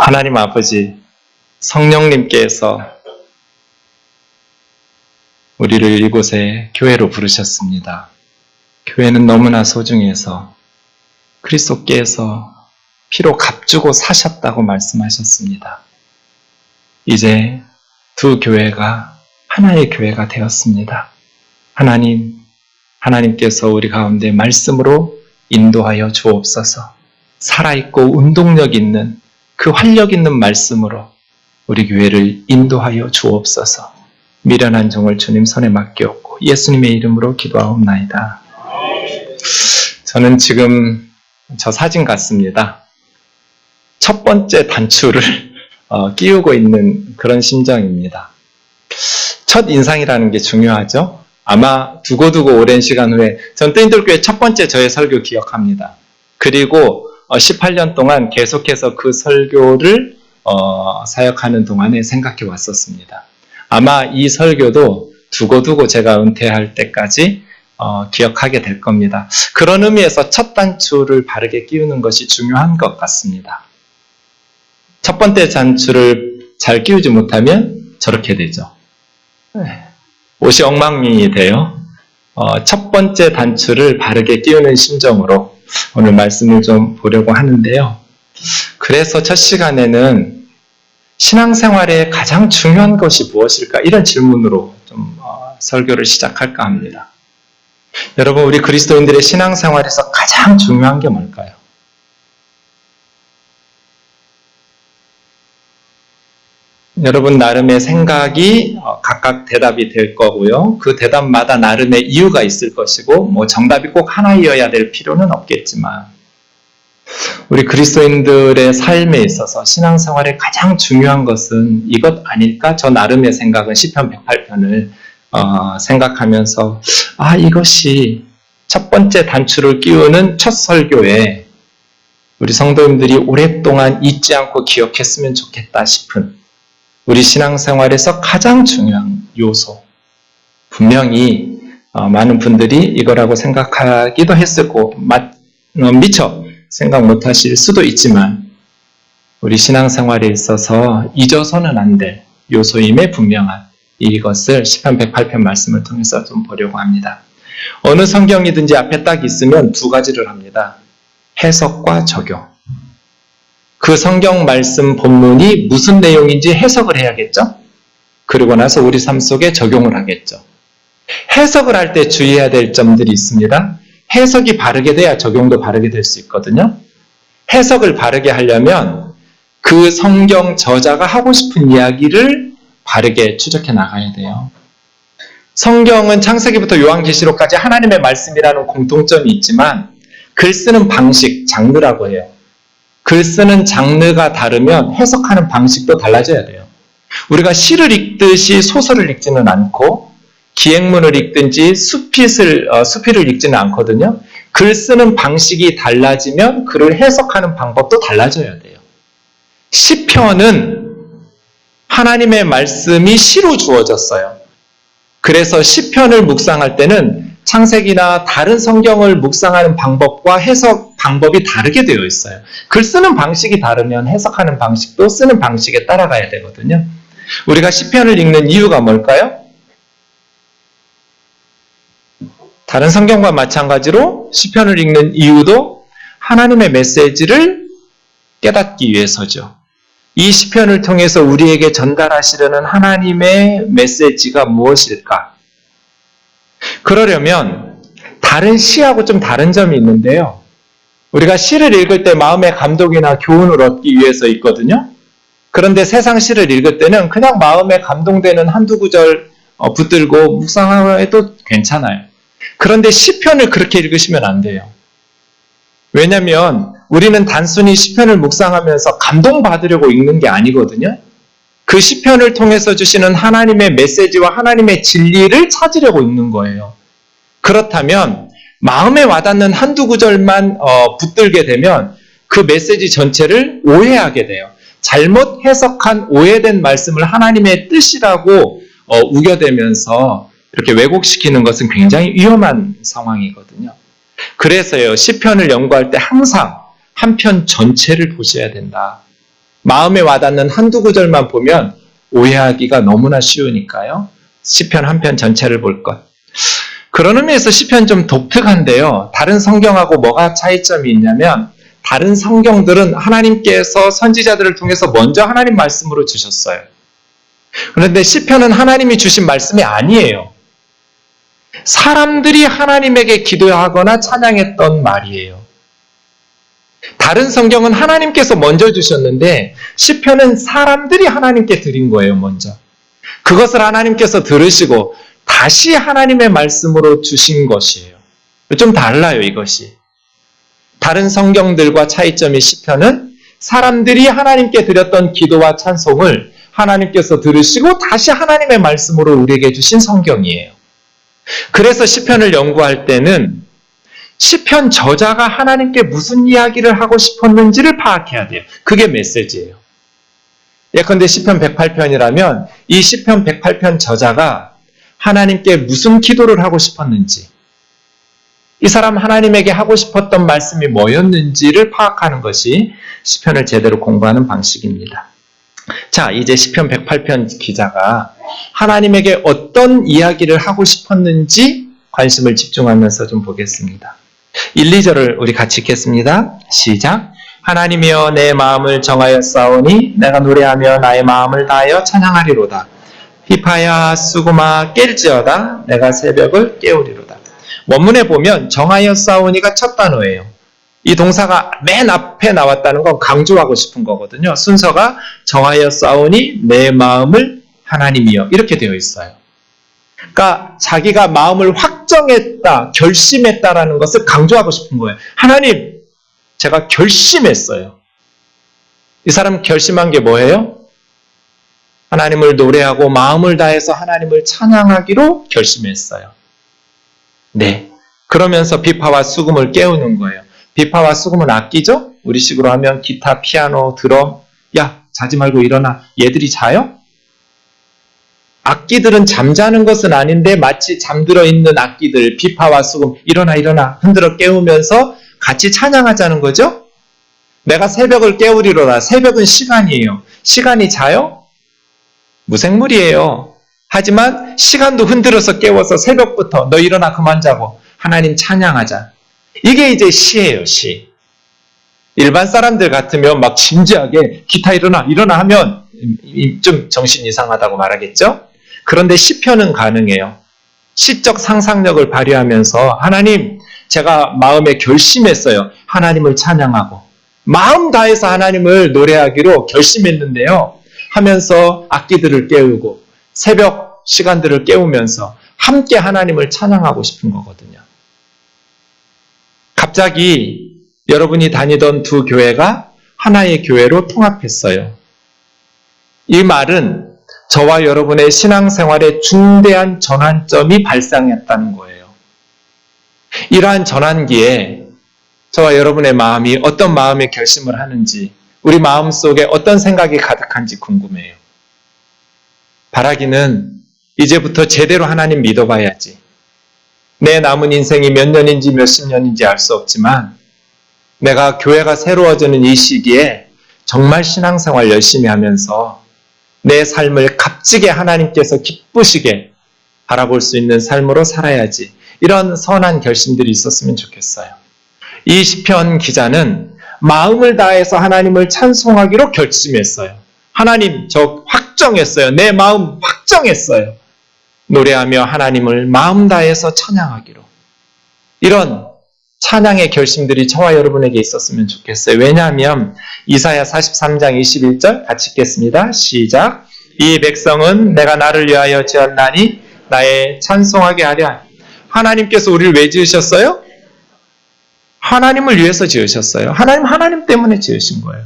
하나님 아버지, 성령님께서 우리를 이곳에 교회로 부르셨습니다. 교회는 너무나 소중해서 그리스도께서 피로 값주고 사셨다고 말씀하셨습니다. 이제 두 교회가 하나의 교회가 되었습니다. 하나님께서 우리 가운데 말씀으로 인도하여 주옵소서. 살아있고 운동력 있는 그 활력 있는 말씀으로 우리 교회를 인도하여 주옵소서. 미련한 종을 주님 손에 맡겼고 예수님의 이름으로 기도하옵나이다. 저는 지금 저 사진 같습니다. 첫 번째 단추를 끼우고 있는 그런 심정입니다. 첫 인상이라는 게 중요하죠. 아마 두고두고 오랜 시간 후에 전 뜨인돌교회 첫 번째 저의 설교 기억합니다. 그리고 18년 동안 계속해서 그 설교를 사역하는 동안에 생각해 왔었습니다. 아마 이 설교도 두고두고 제가 은퇴할 때까지 기억하게 될 겁니다. 그런 의미에서 첫 단추를 바르게 끼우는 것이 중요한 것 같습니다. 첫 번째 단추를 잘 끼우지 못하면 저렇게 되죠. 옷이 엉망이 돼요. 첫 번째 단추를 바르게 끼우는 심정으로 오늘 말씀을 좀 보려고 하는데요. 그래서 첫 시간에는 신앙생활에 가장 중요한 것이 무엇일까? 이런 질문으로 좀 설교를 시작할까 합니다. 여러분, 우리 그리스도인들의 신앙생활에서 가장 중요한 게 뭘까요? 여러분 나름의 생각이 각각 대답이 될 거고요. 그 대답마다 나름의 이유가 있을 것이고 정답이 꼭 하나이어야 될 필요는 없겠지만 우리 그리스도인들의 삶에 있어서 신앙생활에 가장 중요한 것은 이것 아닐까? 저 나름의 생각은 시편 108편을 생각하면서 이것이 첫 번째 단추를 끼우는 첫 설교에 우리 성도님들이 오랫동안 잊지 않고 기억했으면 좋겠다 싶은 우리 신앙생활에서 가장 중요한 요소. 분명히 많은 분들이 이거라고 생각하기도 했을 거고 미처 생각 못하실 수도 있지만 우리 신앙생활에 있어서 잊어서는 안 될 요소임에 분명한 이것을 시편 108편 말씀을 통해서 좀 보려고 합니다. 어느 성경이든지 앞에 딱 있으면 두 가지를 합니다. 해석과 적용. 그 성경 말씀 본문이 무슨 내용인지 해석을 해야겠죠? 그리고 나서 우리 삶 속에 적용을 하겠죠. 해석을 할 때 주의해야 될 점들이 있습니다. 해석이 바르게 돼야 적용도 바르게 될 수 있거든요. 해석을 바르게 하려면 그 성경 저자가 하고 싶은 이야기를 바르게 추적해 나가야 돼요. 성경은 창세기부터 요한계시록까지 하나님의 말씀이라는 공통점이 있지만 글 쓰는 방식, 장르라고 해요. 글 쓰는 장르가 다르면 해석하는 방식도 달라져야 돼요. 우리가 시를 읽듯이 소설을 읽지는 않고 기행문을 읽든지 수필을 읽지는 않거든요. 글 쓰는 방식이 달라지면 글을 해석하는 방법도 달라져야 돼요. 시편은 하나님의 말씀이 시로 주어졌어요. 그래서 시편을 묵상할 때는 창세기나 다른 성경을 묵상하는 방법과 해석 방법이 다르게 되어 있어요. 글 쓰는 방식이 다르면 해석하는 방식도 쓰는 방식에 따라가야 되거든요. 우리가 시편을 읽는 이유가 뭘까요? 다른 성경과 마찬가지로 시편을 읽는 이유도 하나님의 메시지를 깨닫기 위해서죠. 이 시편을 통해서 우리에게 전달하시려는 하나님의 메시지가 무엇일까? 그러려면 다른 시하고 좀 다른 점이 있는데요. 우리가 시를 읽을 때 마음의 감동이나 교훈을 얻기 위해서 읽거든요. 그런데 세상 시를 읽을 때는 그냥 마음에 감동되는 한두 구절 붙들고 묵상해도 괜찮아요. 그런데 시편을 그렇게 읽으시면 안 돼요. 왜냐하면 우리는 단순히 시편을 묵상하면서 감동받으려고 읽는 게 아니거든요. 그 시편을 통해서 주시는 하나님의 메시지와 하나님의 진리를 찾으려고 읽는 거예요. 그렇다면 마음에 와닿는 한두 구절만 붙들게 되면 그 메시지 전체를 오해하게 돼요. 잘못 해석한 오해된 말씀을 하나님의 뜻이라고 우겨대면서 이렇게 왜곡시키는 것은 굉장히 위험한 상황이거든요. 그래서요, 시편을 연구할 때 항상 한 편 전체를 보셔야 된다. 마음에 와닿는 한두 구절만 보면 오해하기가 너무나 쉬우니까요. 시편 한 편 전체를 볼 것. 그런 의미에서 시편 좀 독특한데요. 다른 성경하고 뭐가 차이점이 있냐면 다른 성경들은 하나님께서 선지자들을 통해서 먼저 하나님 말씀으로 주셨어요. 그런데 시편은 하나님이 주신 말씀이 아니에요. 사람들이 하나님에게 기도하거나 찬양했던 말이에요. 다른 성경은 하나님께서 먼저 주셨는데 시편은 사람들이 하나님께 드린 거예요, 먼저. 그것을 하나님께서 들으시고 다시 하나님의 말씀으로 주신 것이에요. 좀 달라요, 이것이. 다른 성경들과 차이점이 시편은 사람들이 하나님께 드렸던 기도와 찬송을 하나님께서 들으시고 다시 하나님의 말씀으로 우리에게 주신 성경이에요. 그래서 시편을 연구할 때는 시편 저자가 하나님께 무슨 이야기를 하고 싶었는지를 파악해야 돼요. 그게 메시지예요. 예컨대 시편 108편이라면 이 시편 108편 저자가 하나님께 무슨 기도를 하고 싶었는지, 이 사람 하나님에게 하고 싶었던 말씀이 뭐였는지를 파악하는 것이 시편을 제대로 공부하는 방식입니다. 자, 이제 시편 108편 기자가 하나님에게 어떤 이야기를 하고 싶었는지 관심을 집중하면서 좀 보겠습니다. 1, 2절을 우리 같이 읽겠습니다. 시작. 하나님이여 내 마음을 정하여 싸우니 내가 노래하며 나의 마음을 다하여 찬양하리로다. 비파야 수구마 깰지어다 내가 새벽을 깨우리로다. 원문에 보면 정하여 싸우니가 첫 단어예요. 이 동사가 맨 앞에 나왔다는 건 강조하고 싶은 거거든요. 순서가 정하여 싸우니 내 마음을 하나님이여 이렇게 되어 있어요. 그러니까 자기가 마음을 확정했다, 결심했다라는 것을 강조하고 싶은 거예요. 하나님, 제가 결심했어요. 이 사람 결심한 게 뭐예요? 하나님을 노래하고 마음을 다해서 하나님을 찬양하기로 결심했어요. 네. 그러면서 비파와 수금을 깨우는 거예요. 비파와 수금은 악기죠? 우리식으로 하면 기타, 피아노, 드럼. 야, 자지 말고 일어나. 얘들이 자요? 악기들은 잠자는 것은 아닌데 마치 잠들어 있는 악기들, 비파와 수금, 일어나 일어나 흔들어 깨우면서 같이 찬양하자는 거죠? 내가 새벽을 깨우리로라. 새벽은 시간이에요. 시간이 자요? 무생물이에요. 하지만 시간도 흔들어서 깨워서 새벽부터 너 일어나 그만 자고 하나님 찬양하자. 이게 이제 시예요, 시. 일반 사람들 같으면 막 진지하게 기타 일어나 하면 좀 정신 이상하다고 말하겠죠? 그런데 시편은 가능해요. 시적 상상력을 발휘하면서 하나님, 제가 마음에 결심했어요. 하나님을 찬양하고 마음 다해서 하나님을 노래하기로 결심했는데요. 하면서 악기들을 깨우고 새벽 시간들을 깨우면서 함께 하나님을 찬양하고 싶은 거거든요. 갑자기 여러분이 다니던 두 교회가 하나의 교회로 통합했어요. 이 말은 저와 여러분의 신앙생활에 중대한 전환점이 발생했다는 거예요. 이러한 전환기에 저와 여러분의 마음이 어떤 마음의 결심을 하는지, 우리 마음속에 어떤 생각이 가득한지 궁금해요. 바라기는 이제부터 제대로 하나님 믿어봐야지. 내 남은 인생이 몇 년인지 몇십 년인지 알 수 없지만 내가 교회가 새로워지는 이 시기에 정말 신앙생활 열심히 하면서 내 삶을 값지게 하나님께서 기쁘시게 바라볼 수 있는 삶으로 살아야지. 이런 선한 결심들이 있었으면 좋겠어요. 이 시편 기자는 마음을 다해서 하나님을 찬송하기로 결심했어요. 하나님, 저 확정했어요. 내 마음 확정했어요. 노래하며 하나님을 마음 다해서 찬양하기로. 이런 찬양의 결심들이 저와 여러분에게 있었으면 좋겠어요. 왜냐하면 이사야 43장 21절 같이 읽겠습니다. 시작. 이 백성은 내가 나를 위하여 지었나니 나의 찬송하게 하랴. 하나님께서 우리를 왜 지으셨어요? 하나님을 위해서 지으셨어요. 하나님 때문에 지으신 거예요.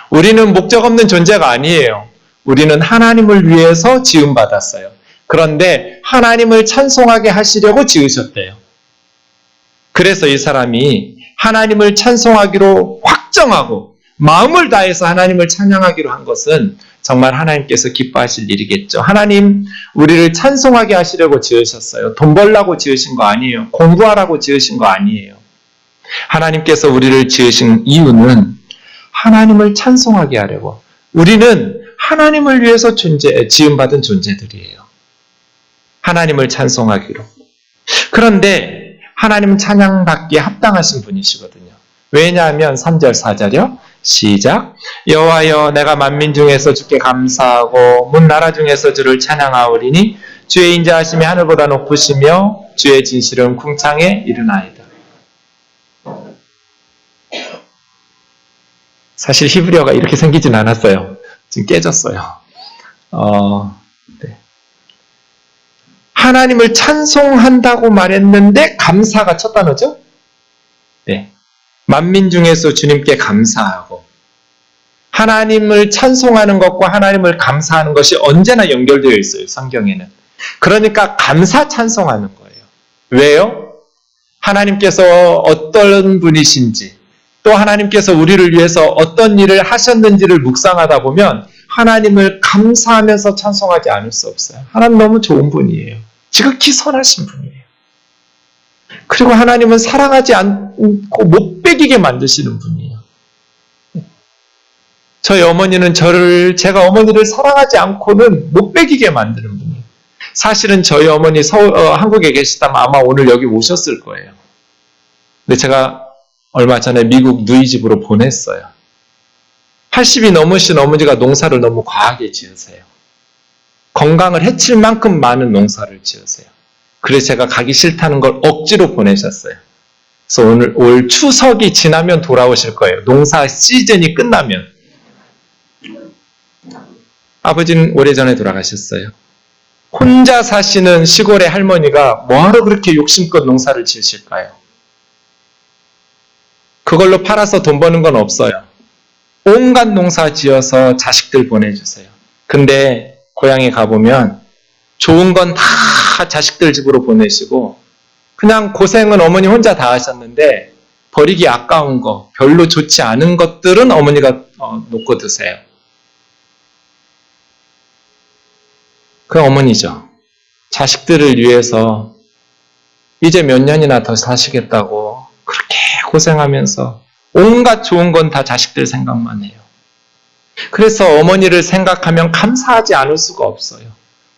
우리는 목적 없는 존재가 아니에요. 우리는 하나님을 위해서 지음받았어요. 그런데 하나님을 찬송하게 하시려고 지으셨대요. 그래서 이 사람이 하나님을 찬송하기로 확정하고 마음을 다해서 하나님을 찬양하기로 한 것은 정말 하나님께서 기뻐하실 일이겠죠. 하나님, 우리를 찬송하게 하시려고 지으셨어요. 돈 벌라고 지으신 거 아니에요. 공부하라고 지으신 거 아니에요. 하나님께서 우리를 지으신 이유는 하나님을 찬송하게 하려고, 우리는 하나님을 위해서 지음받은 존재들이에요. 하나님을 찬송하기로. 그런데 하나님은 찬양받기에 합당하신 분이시거든요. 왜냐하면 3절 4절이요. 시작. 여호와여 내가 만민 중에서 주께 감사하고 문 나라 중에서 주를 찬양하오리니 주의 인자하심이 하늘보다 높으시며 주의 진실은 궁창에 이르나이다. 사실 히브리어가 이렇게 생기진 않았어요. 지금 깨졌어요. 네. 하나님을 찬송한다고 말했는데 감사가 첫 단어죠? 네. 만민 중에서 주님께 감사하고 하나님을 찬송하는 것과 하나님을 감사하는 것이 언제나 연결되어 있어요. 성경에는. 그러니까 감사 찬송하는 거예요. 왜요? 하나님께서 어떤 분이신지 또 하나님께서 우리를 위해서 어떤 일을 하셨는지를 묵상하다 보면 하나님을 감사하면서 찬송하지 않을 수 없어요. 하나님 너무 좋은 분이에요. 지극히 선하신 분이에요. 그리고 하나님은 사랑하지 않고 못 배기게 만드시는 분이에요. 저희 어머니는 제가 어머니를 사랑하지 않고는 못 배기게 만드는 분이에요. 사실은 저희 어머니 한국에 계시다면 아마 오늘 여기 오셨을 거예요. 근데 제가 얼마 전에 미국 누이집으로 보냈어요. 80이 넘으신 어머니가 농사를 너무 과하게 지으세요. 건강을 해칠 만큼 많은 농사를 지으세요. 그래서 제가 가기 싫다는 걸 억지로 보내셨어요. 그래서 올 추석이 지나면 돌아오실 거예요. 농사 시즌이 끝나면. 아버지는 오래전에 돌아가셨어요. 혼자 사시는 시골의 할머니가 뭐하러 그렇게 욕심껏 농사를 지으실까요? 그걸로 팔아서 돈 버는 건 없어요. 온갖 농사 지어서 자식들 보내주세요. 근데 고향에 가보면 좋은 건 다 자식들 집으로 보내시고 그냥 고생은 어머니 혼자 다 하셨는데 버리기 아까운 거, 별로 좋지 않은 것들은 어머니가 놓고 드세요. 그 어머니죠. 자식들을 위해서 이제 몇 년이나 더 사시겠다고 그렇게 고생하면서 온갖 좋은 건 다 자식들 생각만 해요. 그래서 어머니를 생각하면 감사하지 않을 수가 없어요.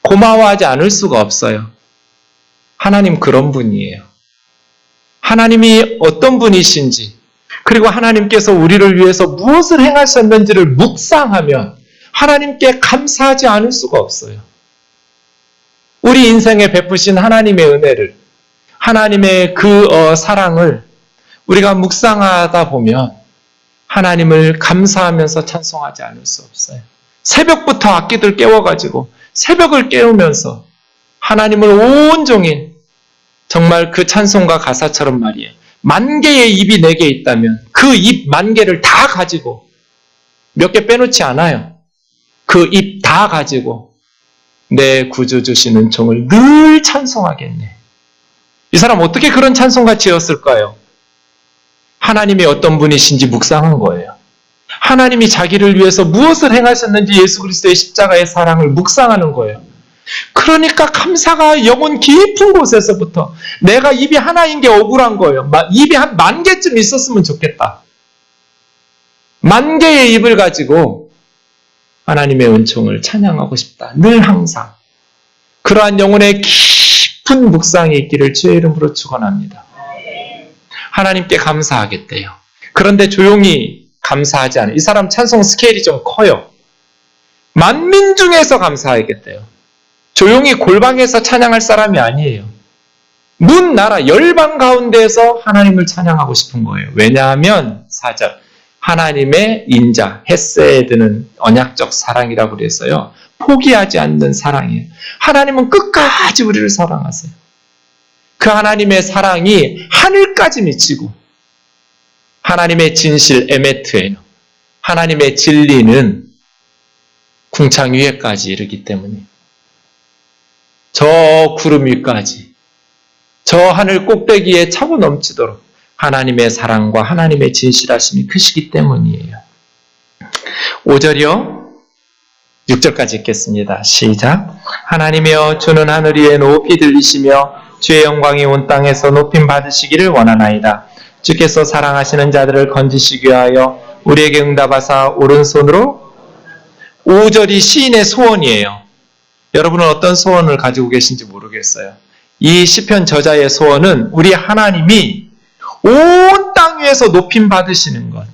고마워하지 않을 수가 없어요. 하나님 그런 분이에요. 하나님이 어떤 분이신지 그리고 하나님께서 우리를 위해서 무엇을 행하셨는지를 묵상하면 하나님께 감사하지 않을 수가 없어요. 우리 인생에 베푸신 하나님의 은혜를 하나님의 그 사랑을 우리가 묵상하다 보면 하나님을 감사하면서 찬송하지 않을 수 없어요. 새벽부터 악기들 깨워가지고 새벽을 깨우면서 하나님을 온종일 정말 그 찬송가 가사처럼 말이에요. 만 개의 입이 내게 있다면 그 입 만 개를 다 가지고 몇 개 빼놓지 않아요. 그 입 다 가지고 내 구주 주신 은총을 늘 찬송하겠네. 이 사람 어떻게 그런 찬송가 지었을까요? 하나님이 어떤 분이신지 묵상한 거예요. 하나님이 자기를 위해서 무엇을 행하셨는지 예수 그리스도의 십자가의 사랑을 묵상하는 거예요. 그러니까 감사가 영혼 깊은 곳에서부터 내가 입이 하나인 게 억울한 거예요. 입이 한 10,000개쯤 있었으면 좋겠다. 10,000개의 입을 가지고 하나님의 은총을 찬양하고 싶다. 늘 항상. 그러한 영혼의 깊은 묵상이 있기를 주의 이름으로 축원합니다. 하나님께 감사하겠대요. 그런데 조용히 감사하지 않아요. 이 사람 찬송 스케일이 좀 커요. 만민 중에서 감사하겠대요. 조용히 골방에서 찬양할 사람이 아니에요. 문 나라 열방 가운데에서 하나님을 찬양하고 싶은 거예요. 왜냐하면 4절 하나님의 인자 헤세드는 언약적 사랑이라고 그래서요. 포기하지 않는 사랑이에요. 하나님은 끝까지 우리를 사랑하세요. 그 하나님의 사랑이 하늘까지 미치고 하나님의 진실 에메트예요. 하나님의 진리는 궁창 위에까지 이르기 때문에 저 구름 위까지 저 하늘 꼭대기에 차고 넘치도록 하나님의 사랑과 하나님의 진실하심이 크시기 때문이에요. 5절이요. 6절까지 읽겠습니다. 시작. 하나님이여 주는 하늘 위에 높이 들리시며 주의 영광이 온 땅에서 높임 받으시기를 원하나이다. 주께서 사랑하시는 자들을 건지시기 위하여 우리에게 응답하사 오른손으로 5절이 시인의 소원이에요. 여러분은 어떤 소원을 가지고 계신지 모르겠어요. 이 시편 저자의 소원은 우리 하나님이 온 땅 위에서 높임 받으시는 것.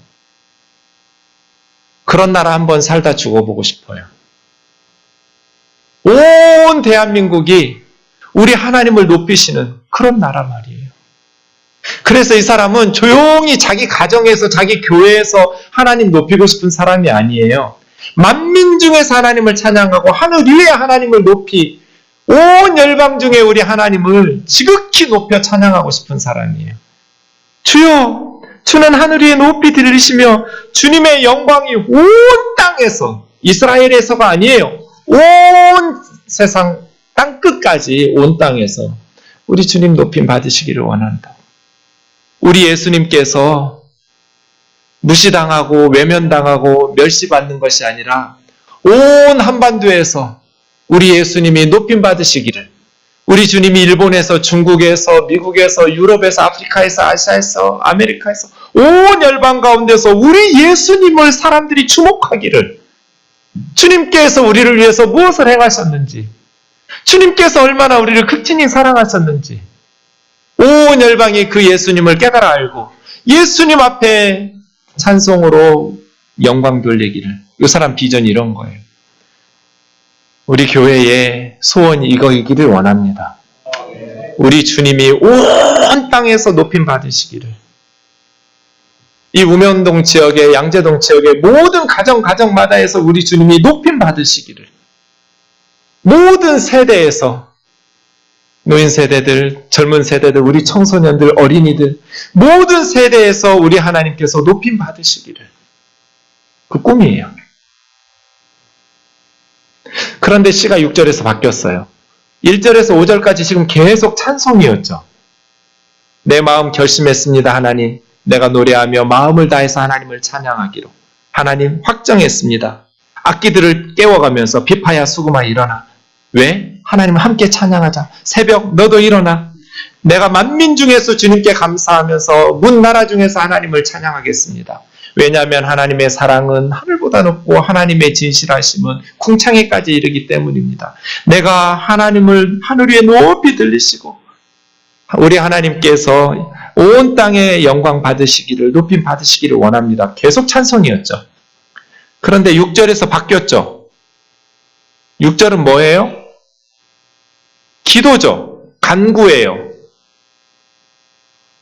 그런 나라 한번 살다 죽어보고 싶어요. 온 대한민국이 우리 하나님을 높이시는 그런 나라 말이에요. 그래서 이 사람은 조용히 자기 가정에서 자기 교회에서 하나님 높이고 싶은 사람이 아니에요. 만민 중에서 하나님을 찬양하고 하늘 위에 하나님을 높이 온 열방 중에 우리 하나님을 지극히 높여 찬양하고 싶은 사람이에요. 주여, 주는 하늘 위에 높이 들리시며 주님의 영광이 온 땅에서, 이스라엘에서가 아니에요. 온 세상 땅끝까지 온 땅에서 우리 주님 높임 받으시기를 원한다. 우리 예수님께서 무시당하고 외면당하고 멸시받는 것이 아니라 온 한반도에서 우리 예수님이 높임 받으시기를, 우리 주님이 일본에서, 중국에서, 미국에서, 유럽에서, 아프리카에서, 아시아에서, 아메리카에서 온 열방 가운데서 우리 예수님을 사람들이 주목하기를, 주님께서 우리를 위해서 무엇을 행하셨는지, 주님께서 얼마나 우리를 극진히 사랑하셨는지 온 열방이 그 예수님을 깨달아 알고 예수님 앞에 찬송으로 영광 돌리기를. 이 사람 비전이 이런 거예요. 우리 교회의 소원이 이거이기를 원합니다. 우리 주님이 온 땅에서 높임 받으시기를. 이 우면동 지역의, 양재동 지역의 모든 가정마다에서 우리 주님이 높임 받으시기를. 모든 세대에서, 노인 세대들, 젊은 세대들, 우리 청소년들, 어린이들, 모든 세대에서 우리 하나님께서 높임 받으시기를. 그 꿈이에요. 그런데 시가 6절에서 바뀌었어요. 1절에서 5절까지 지금 계속 찬송이었죠. 내 마음 결심했습니다, 하나님. 내가 노래하며 마음을 다해서 하나님을 찬양하기로. 하나님 확정했습니다. 악기들을 깨워가면서 비파야 수금아 일어나. 왜? 하나님 함께 찬양하자. 새벽 너도 일어나. 내가 만민 중에서 주님께 감사하면서 문 나라 중에서 하나님을 찬양하겠습니다. 왜냐하면 하나님의 사랑은 하늘보다 높고 하나님의 진실하심은 궁창에까지 이르기 때문입니다. 내가 하나님을 하늘 위에 높이 들리시고 우리 하나님께서 온 땅에 영광 받으시기를, 높임 받으시기를 원합니다. 계속 찬송이었죠. 그런데 6절에서 바뀌었죠. 6절은 뭐예요? 기도죠. 간구예요.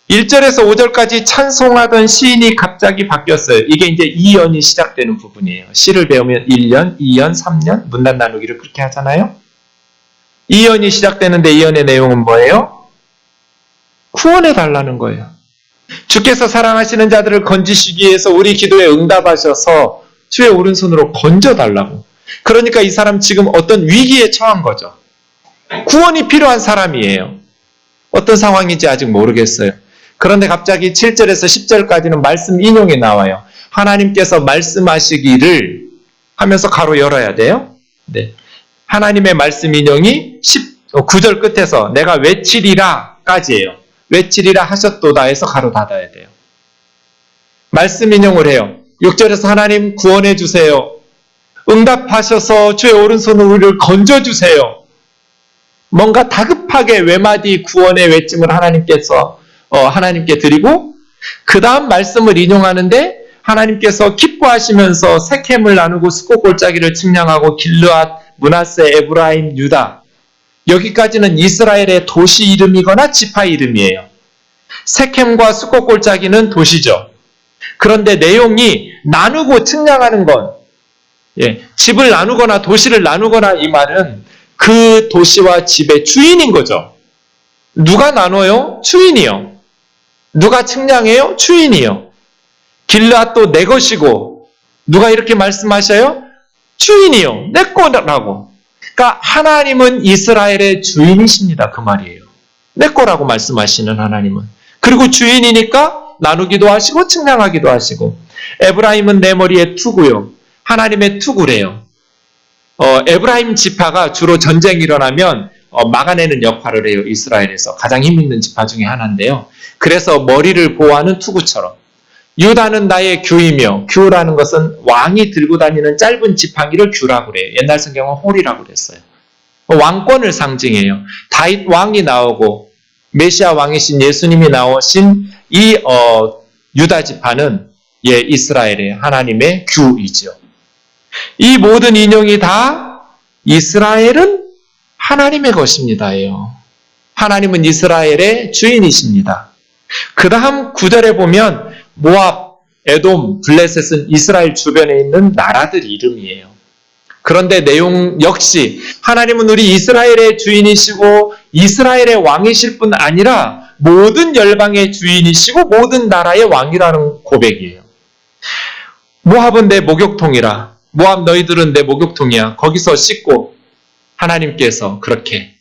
1절에서 5절까지 찬송하던 시인이 갑자기 바뀌었어요. 이게 이제 2연이 시작되는 부분이에요. 시를 배우면 1년, 2년, 3년, 문단 나누기를 그렇게 하잖아요. 2연이 시작되는데 2연의 내용은 뭐예요? 구원해 달라는 거예요. 주께서 사랑하시는 자들을 건지시기 위해서 우리 기도에 응답하셔서 주의 오른손으로 건져달라고. 그러니까 이 사람 지금 어떤 위기에 처한 거죠. 구원이 필요한 사람이에요. 어떤 상황인지 아직 모르겠어요. 그런데 갑자기 7절에서 10절까지는 말씀 인용이 나와요. 하나님께서 말씀하시기를 하면서 가로 열어야 돼요. 네. 하나님의 말씀 인용이 9절 끝에서 내가 외치리라 까지예요. 외치리라 하셨도다 해서 가로 닫아야 돼요. 말씀 인용을 해요. 6절에서 하나님 구원해 주세요. 응답하셔서 주의 오른손으로 우리를 건져주세요. 뭔가 다급하게 외마디 구원의 외침을 하나님께 드리고 그 다음 말씀을 인용하는데 하나님께서 기뻐하시면서 세켐을 나누고 스꽃 골짜기를 측량하고 길르앗, 므낫세, 에브라임, 유다 여기까지는 이스라엘의 도시 이름이거나 지파 이름이에요. 세켐과 스꽃 골짜기는 도시죠. 그런데 내용이 나누고 측량하는 건 집을 나누거나 도시를 나누거나 이 말은 그 도시와 집의 주인인 거죠. 누가 나눠요? 주인이요. 누가 측량해요? 주인이요. 길르앗도 내 것이고 누가 이렇게 말씀하셔요? 주인이요. 내 거라고. 그러니까 하나님은 이스라엘의 주인이십니다. 그 말이에요. 내 거라고 말씀하시는 하나님은. 그리고 주인이니까 나누기도 하시고 측량하기도 하시고 에브라임은 내 머리에 투구요. 하나님의 투구래요. 에브라임 지파가 주로 전쟁이 일어나면 막아내는 역할을 해요. 이스라엘에서 가장 힘있는 지파 중에 하나인데요. 그래서 머리를 보호하는 투구처럼 유다는 나의 규이며, 규라는 것은 왕이 들고 다니는 짧은 지팡이를 규라고 그래요. 옛날 성경은 홀이라고 그랬어요. 왕권을 상징해요. 다윗 왕이 나오고 메시아 왕이신 예수님이 나오신 이 유다 지파는 이스라엘의 하나님의 규이죠. 이 모든 인용이 다 이스라엘은 하나님의 것입니다예요. 하나님은 이스라엘의 주인이십니다. 그 다음 9절에 보면 모압, 에돔, 블레셋은 이스라엘 주변에 있는 나라들 이름이에요. 그런데 내용 역시 하나님은 우리 이스라엘의 주인이시고 이스라엘의 왕이실 뿐 아니라 모든 열방의 주인이시고 모든 나라의 왕이라는 고백이에요. 모압은 내 목욕통이라. 모압 너희들은 내 목욕통이야. 거기서 씻고 하나님께서 그렇게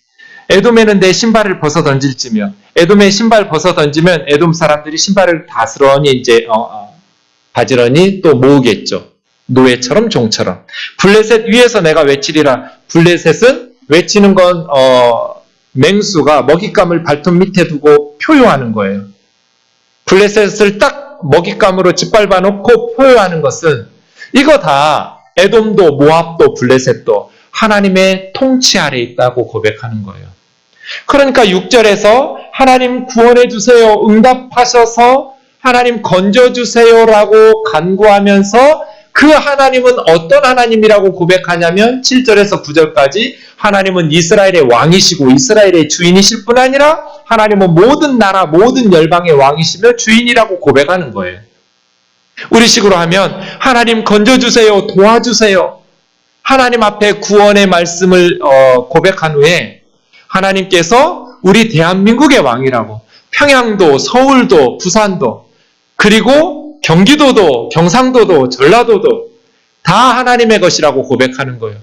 에돔에는 내 신발을 벗어 던질지며 에돔의 신발 벗어 던지면 에돔 사람들이 신발을 다스러니 이제 바지런히 또 모으겠죠. 노예처럼 종처럼. 블레셋 위에서 내가 외치리라. 블레셋은 외치는 건 맹수가 먹잇감을 발톱 밑에 두고 표효하는 거예요. 블레셋을 딱 먹잇감으로 짓밟아 놓고 표효하는 것은 이거 다 에돔도 모압도 블레셋도 하나님의 통치 아래 있다고 고백하는 거예요. 그러니까 6절에서 하나님 구원해 주세요. 응답하셔서 하나님 건져주세요라고 간구하면서 그 하나님은 어떤 하나님이라고 고백하냐면 7절에서 9절까지 하나님은 이스라엘의 왕이시고 이스라엘의 주인이실 뿐 아니라 하나님은 모든 나라 모든 열방의 왕이시며 주인이라고 고백하는 거예요. 우리식으로 하면 하나님 건져주세요. 도와주세요. 하나님 앞에 구원의 말씀을 고백한 후에 하나님께서 우리 대한민국의 왕이라고 평양도 서울도 부산도 그리고 경기도도 경상도도 전라도도 다 하나님의 것이라고 고백하는 거예요.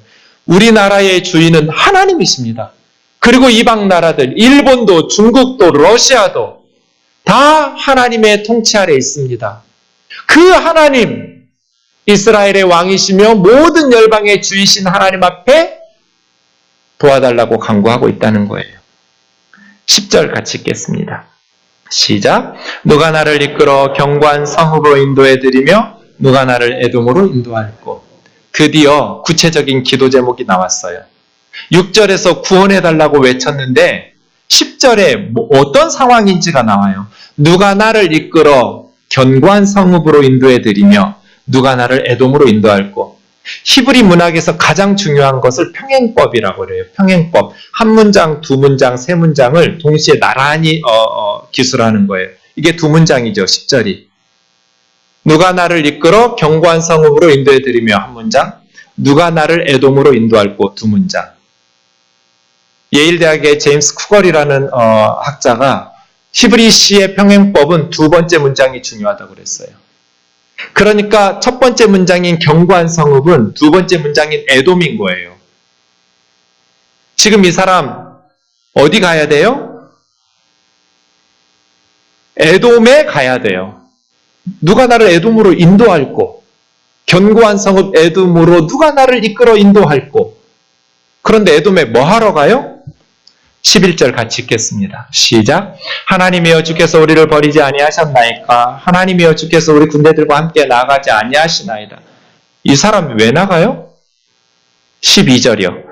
우리나라의 주인은 하나님이십니다. 그리고 이방 나라들 일본도 중국도 러시아도 다 하나님의 통치 아래 있습니다. 그 하나님 이스라엘의 왕이시며 모든 열방의 주이신 하나님 앞에 도와달라고 간구하고 있다는 거예요. 10절 같이 읽겠습니다. 시작. 누가 나를 이끌어 견고한 성읍으로 인도해드리며 누가 나를 에돔으로 인도할꼬. 드디어 구체적인 기도 제목이 나왔어요. 6절에서 구원해달라고 외쳤는데 10절에 어떤 상황인지가 나와요. 누가 나를 이끌어 견고한 성읍으로 인도해드리며 누가 나를 에돔으로 인도할꼬. 히브리 문학에서 가장 중요한 것을 평행법이라고 그래요. 평행법. 한 문장, 두 문장, 세 문장을 동시에 나란히 기술하는 거예요. 이게 두 문장이죠. 10절이. 누가 나를 이끌어 견고한 성읍으로 인도해드리며 한 문장. 누가 나를 에돔으로 인도할꼬 두 문장. 예일대학의 제임스 쿠걸이라는 학자가 히브리 시의 평행법은 두 번째 문장이 중요하다고 그랬어요. 그러니까 첫 번째 문장인 견고한 성읍은 두 번째 문장인 에돔인 거예요. 지금 이 사람 어디 가야 돼요? 에돔에 가야 돼요. 누가 나를 에돔으로 인도할꼬. 견고한 성읍 에돔으로 누가 나를 이끌어 인도할꼬. 그런데 에돔에 뭐 하러 가요? 11절 같이 읽겠습니다. 시작. 하나님이여 주께서 우리를 버리지 아니하셨나이까. 하나님이여 주께서 우리 군대들과 함께 나가지 아니하시나이다. 이 사람이 왜 나가요? 12절이요.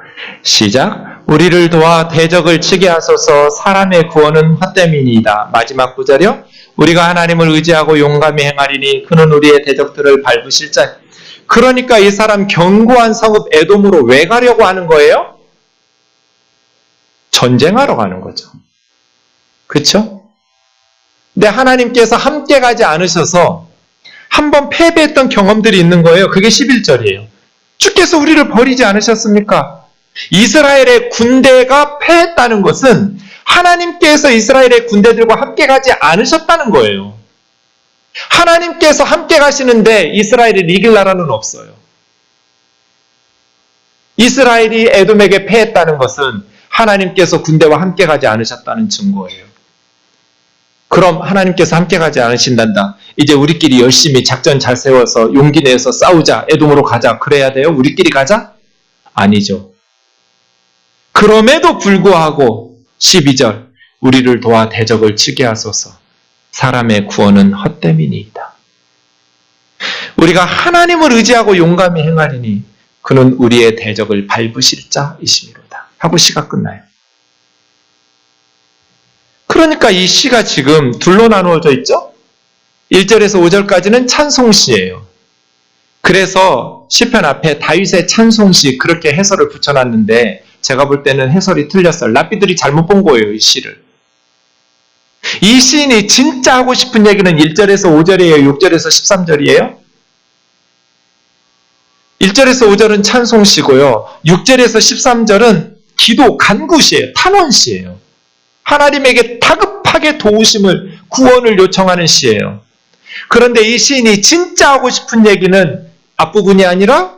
시작. 우리를 도와 대적을 치게 하소서. 사람의 구원은 헛됨이니이다. 마지막 9절이요. 우리가 하나님을 의지하고 용감히 행하리니 그는 우리의 대적들을 밟으실 자. 그러니까 이 사람 견고한 성읍 에돔으로 왜 가려고 하는 거예요? 전쟁하러 가는 거죠. 그렇죠? 근데 하나님께서 함께 가지 않으셔서 한번 패배했던 경험들이 있는 거예요. 그게 11절이에요. 주께서 우리를 버리지 않으셨습니까? 이스라엘의 군대가 패했다는 것은 하나님께서 이스라엘의 군대들과 함께 가지 않으셨다는 거예요. 하나님께서 함께 가시는데 이스라엘이 이길 나라는 없어요. 이스라엘이 에돔에게 패했다는 것은 하나님께서 군대와 함께 가지 않으셨다는 증거예요. 그럼 하나님께서 함께 가지 않으신단다. 이제 우리끼리 열심히 작전 잘 세워서 용기 내서 싸우자. 에돔으로 가자. 그래야 돼요? 우리끼리 가자? 아니죠. 그럼에도 불구하고 12절 우리를 도와 대적을 치게 하소서. 사람의 구원은 헛됨이니이다. 우리가 하나님을 의지하고 용감히 행하리니 그는 우리의 대적을 밟으실 자이심이로다 하고 시가 끝나요. 그러니까 이 시가 지금 둘로 나누어져 있죠? 1절에서 5절까지는 찬송시예요. 그래서 시편 앞에 다윗의 찬송시 그렇게 해설을 붙여놨는데 제가 볼 때는 해설이 틀렸어요. 랍비들이 잘못 본 거예요, 이 시를. 이 시인이 진짜 하고 싶은 얘기는 1절에서 5절이에요? 6절에서 13절이에요? 1절에서 5절은 찬송시고요. 6절에서 13절은 기도 간구시예요. 탄원시예요. 하나님에게 다급하게 도우심을, 구원을 요청하는 시예요. 그런데 이 시인이 진짜 하고 싶은 얘기는 앞부분이 아니라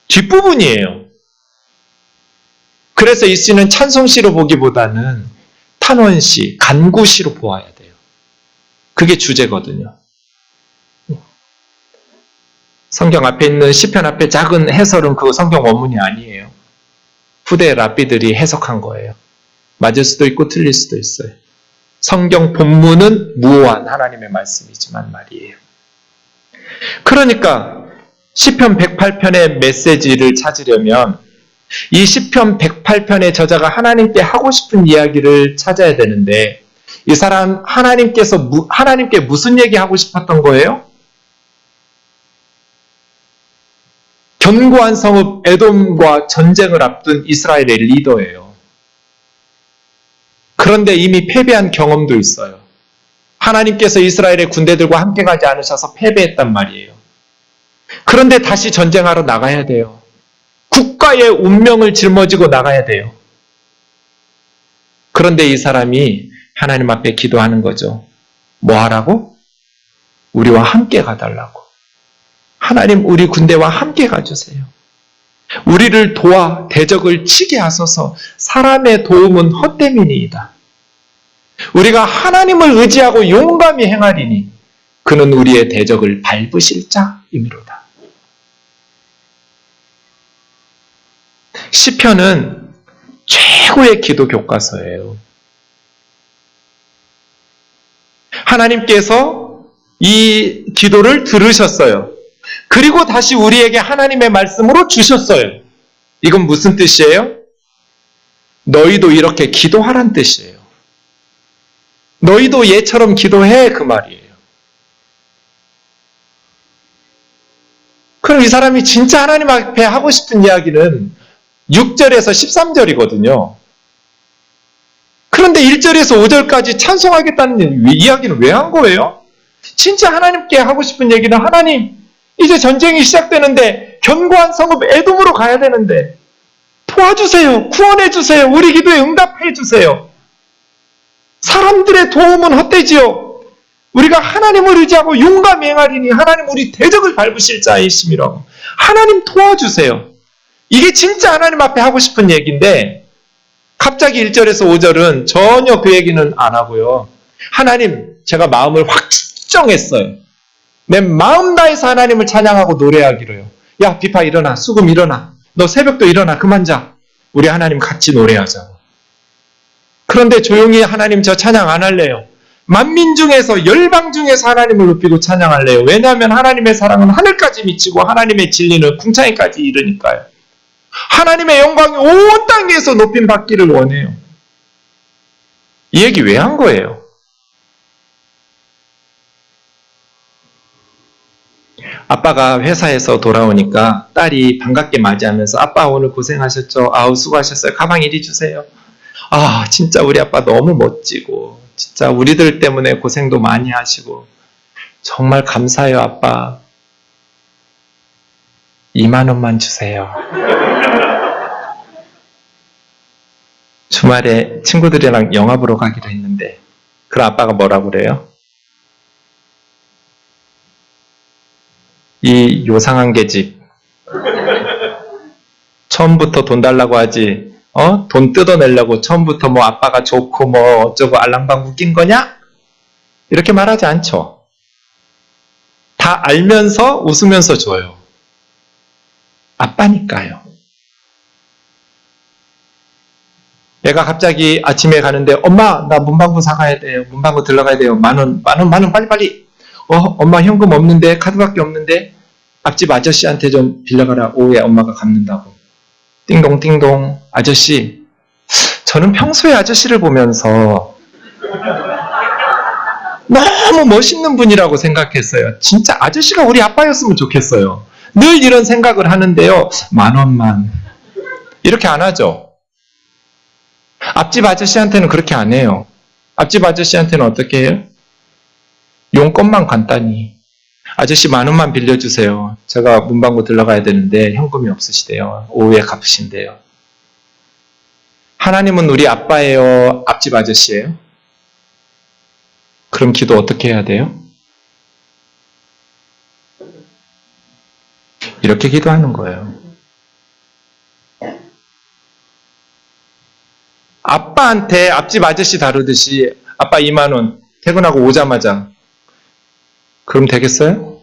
뒷부분이에요. 그래서 이 시는 찬송시로 보기보다는 탄원시, 간구시로 보아야 돼요. 그게 주제거든요. 성경 앞에 있는 시편 앞에 작은 해설은 그 성경 원문이 아니에요. 후대 랍비들이 해석한 거예요. 맞을 수도 있고 틀릴 수도 있어요. 성경 본문은 무오한 하나님의 말씀이지만 말이에요. 그러니까 시편 108편의 메시지를 찾으려면 이 시편 108편의 저자가 하나님께 하고 싶은 이야기를 찾아야 되는데 이 사람 하나님께 무슨 얘기하고 싶었던 거예요? 견고한 성읍 에돔과 전쟁을 앞둔 이스라엘의 리더예요. 그런데 이미 패배한 경험도 있어요. 하나님께서 이스라엘의 군대들과 함께 가지 않으셔서 패배했단 말이에요. 그런데 다시 전쟁하러 나가야 돼요. 국가의 운명을 짊어지고 나가야 돼요. 그런데 이 사람이 하나님 앞에 기도하는 거죠. 뭐 하라고? 우리와 함께 가달라고. 하나님 우리 군대와 함께 가주세요. 우리를 도와 대적을 치게 하소서. 사람의 도움은 헛됨이니이다. 우리가 하나님을 의지하고 용감히 행하리니 그는 우리의 대적을 밟으실 자이미로다. 시편은 최고의 기도 교과서예요. 하나님께서 이 기도를 들으셨어요. 그리고 다시 우리에게 하나님의 말씀으로 주셨어요. 이건 무슨 뜻이에요? 너희도 이렇게 기도하란 뜻이에요. 너희도 얘처럼 기도해 그 말이에요. 그럼 이 사람이 진짜 하나님 앞에 하고 싶은 이야기는 6절에서 13절이거든요. 그런데 1절에서 5절까지 찬송하겠다는 이야기는 왜 한 거예요? 진짜 하나님께 하고 싶은 얘기는 하나님 이제 전쟁이 시작되는데 견고한 성읍 에돔으로 가야 되는데 도와주세요. 구원해주세요. 우리 기도에 응답해주세요. 사람들의 도움은 헛되지요. 우리가 하나님을 의지하고 용감히 행하리니 하나님 우리 대적을 밟으실 자이심이라고. 하나님 도와주세요. 이게 진짜 하나님 앞에 하고 싶은 얘기인데 갑자기 1절에서 5절은 전혀 그 얘기는 안 하고요. 하나님 제가 마음을 확정했어요. 내 마음 다해서 하나님을 찬양하고 노래하기로요. 야 비파 일어나. 수금 일어나. 너 새벽도 일어나. 그만 자. 우리 하나님 같이 노래하자고. 그런데 조용히 하나님 저 찬양 안 할래요. 만민 중에서 열방 중에서 하나님을 높이고 찬양할래요. 왜냐하면 하나님의 사랑은 하늘까지 미치고 하나님의 진리는 궁창에까지 이르니까요. 하나님의 영광이 온 땅에서 높임 받기를 원해요. 이 얘기 왜 한 거예요? 아빠가 회사에서 돌아오니까 딸이 반갑게 맞이하면서 아빠 오늘 고생하셨죠? 아우 수고하셨어요. 가방 이리 주세요. 아 진짜 우리 아빠 너무 멋지고 진짜 우리들 때문에 고생도 많이 하시고 정말 감사해요 아빠. 2만 원만 주세요. 주말에 친구들이랑 영화 보러 가기로 했는데 그럼 아빠가 뭐라고 그래요? 이 요상한 계집 처음부터 돈 달라고 하지 돈 뜯어내려고 처음부터 뭐 아빠가 좋고 뭐 어쩌고 알랑방구 낀 거냐? 이렇게 말하지 않죠. 다 알면서 웃으면서 줘요. 아빠니까요. 얘가 갑자기 아침에 가는데 엄마 나 문방구 사가야 돼요. 문방구 들러가야 돼요. 만 원 빨리빨리. 엄마 현금 없는데, 카드밖에 없는데, 앞집 아저씨한테 좀 빌려가라. 오후에 엄마가 갚는다고. 띵동띵동. 아저씨, 저는 평소에 아저씨를 보면서 너무 멋있는 분이라고 생각했어요. 진짜 아저씨가 우리 아빠였으면 좋겠어요. 늘 이런 생각을 하는데요. 10,000원만. 이렇게 안 하죠. 앞집 아저씨한테는 그렇게 안 해요. 앞집 아저씨한테는 어떻게 해요? 용건만 간단히. 아저씨 10,000원만 빌려주세요. 제가 문방구 들러가야 되는데 현금이 없으시대요. 오후에 갚으신대요. 하나님은 우리 아빠예요? 앞집 아저씨예요? 그럼 기도 어떻게 해야 돼요? 이렇게 기도하는 거예요. 아빠한테 앞집 아저씨 다루듯이 아빠 20,000원 퇴근하고 오자마자 그럼 되겠어요?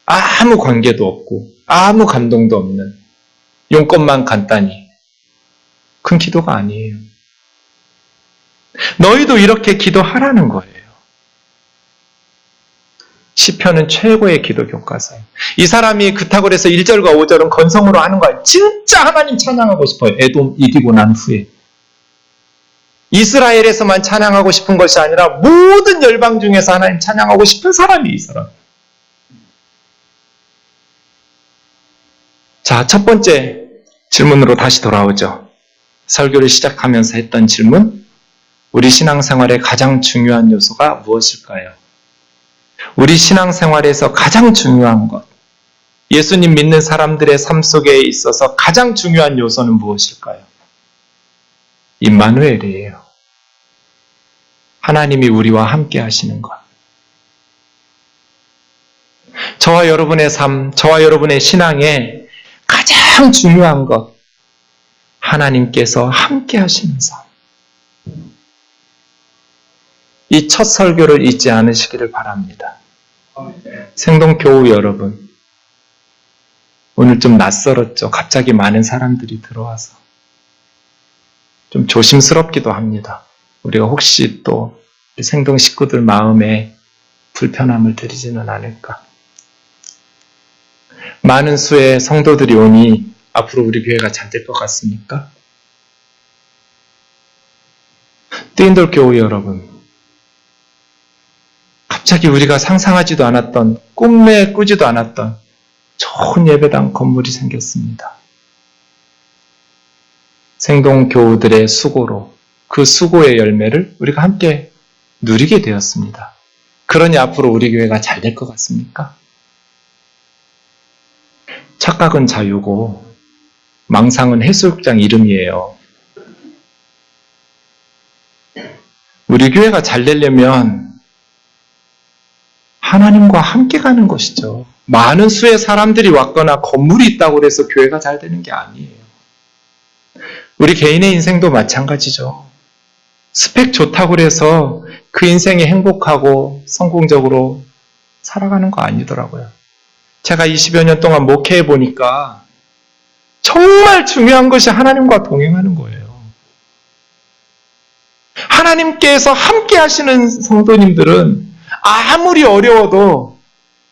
아무 관계도 없고 아무 감동도 없는 용건만 간단히. 큰 기도가 아니에요. 너희도 이렇게 기도하라는 거예요. 시편은 최고의 기도 교과서예요. 이 사람이 그렇다고 해서 1절과 5절은 건성으로 하는 거예요. 진짜 하나님 찬양하고 싶어요. 에돔 이기고 난 후에. 이스라엘에서만 찬양하고 싶은 것이 아니라 모든 열방 중에서 하나님 찬양하고 싶은 사람이 이 사람. 자, 첫 번째 질문으로 다시 돌아오죠. 설교를 시작하면서 했던 질문. 우리 신앙생활의 가장 중요한 요소가 무엇일까요? 우리 신앙생활에서 가장 중요한 것. 예수님 믿는 사람들의 삶 속에 있어서 가장 중요한 요소는 무엇일까요? 임마누엘이에요. 하나님이 우리와 함께 하시는 것. 저와 여러분의 삶, 저와 여러분의 신앙에 가장 중요한 것. 하나님께서 함께 하시는 삶. 이 첫 설교를 잊지 않으시기를 바랍니다. 생동교우 여러분, 오늘 좀 낯설었죠? 갑자기 많은 사람들이 들어와서. 좀 조심스럽기도 합니다. 우리가 혹시 또 생동 식구들 마음에 불편함을 드리지는 않을까. 많은 수의 성도들이 오니 앞으로 우리 교회가 잘 될 것 같습니까? 뜨인돌 교우 여러분, 갑자기 우리가 상상하지도 않았던, 꿈에 꾸지도 않았던 좋은 예배당 건물이 생겼습니다. 생동 교우들의 수고로 그 수고의 열매를 우리가 함께 누리게 되었습니다. 그러니 앞으로 우리 교회가 잘 될 것 같습니까? 착각은 자유고 망상은 해수욕장 이름이에요. 우리 교회가 잘 되려면 하나님과 함께 가는 것이죠. 많은 수의 사람들이 왔거나 건물이 있다고 해서 교회가 잘 되는 게 아니에요. 우리 개인의 인생도 마찬가지죠. 스펙 좋다고 해서 그 인생이 행복하고 성공적으로 살아가는 거 아니더라고요. 제가 20여 년 동안 목회해 보니까 정말 중요한 것이 하나님과 동행하는 거예요. 하나님께서 함께 하시는 성도님들은 아무리 어려워도